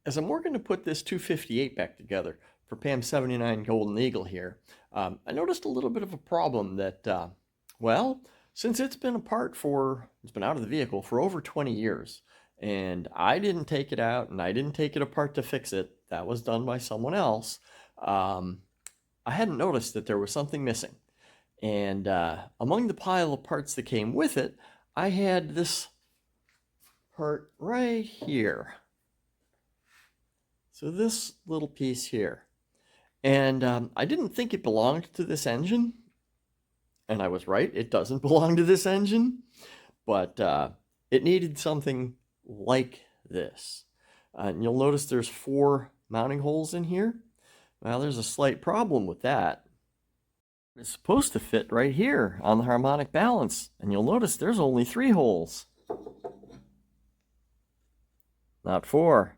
As I'm working to put this 258 back together for Pam 79 Golden Eagle here, I noticed a little bit of a problem that, well, since it's been out of the vehicle for over 20 years, and I didn't take it out and I didn't take it apart to fix it, that was done by someone else, I hadn't noticed that there was something missing. And among the pile of parts that came with it, I had this part right here. So this little piece here. And I didn't think it belonged to this engine. And I was right, it doesn't belong to this engine. But it needed something like this. And you'll notice there's 4 mounting holes in here. Well, there's a slight problem with that. It's supposed to fit right here on the harmonic balance. And you'll notice there's only 3 holes. Not 4.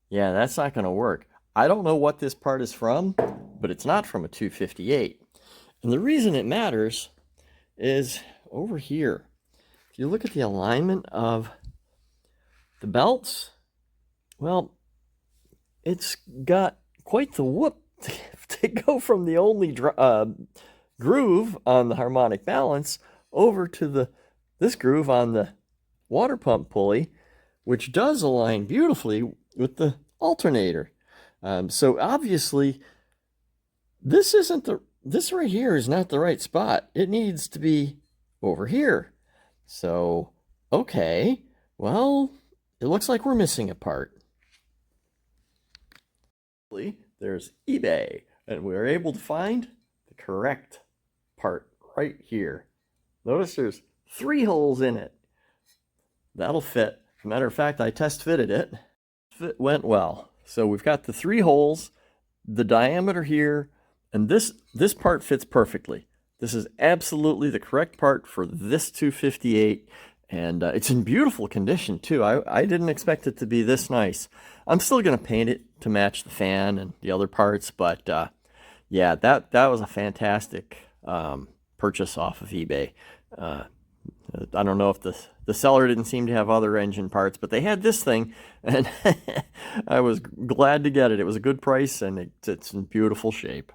Yeah, that's not going to work. I don't know what this part is from, but it's not from a 258. And the reason it matters is over here. If you look at the alignment of the belts, well, it's got quite the whoop to go from the only groove on the harmonic balance over to this groove on the water pump pulley, which does align beautifully with the alternator. So obviously this right here is not the right spot. It needs to be over here. So, okay, well, it looks like we're missing a part. There's eBay, and we were able to find the correct part right here. Notice there's 3 holes in it. That'll fit. As a matter of fact, I test fitted it. It went well. So we've got the 3 holes, the diameter here, and this part fits perfectly. This is absolutely the correct part for this 258, and it's in beautiful condition too. I didn't expect it to be this nice. I'm still going to paint it to match the fan and the other parts, but yeah, that was a fantastic purchase off of eBay. I don't know if the seller didn't seem to have other engine parts, but they had this thing, and I was glad to get it. It was a good price, and it's in beautiful shape.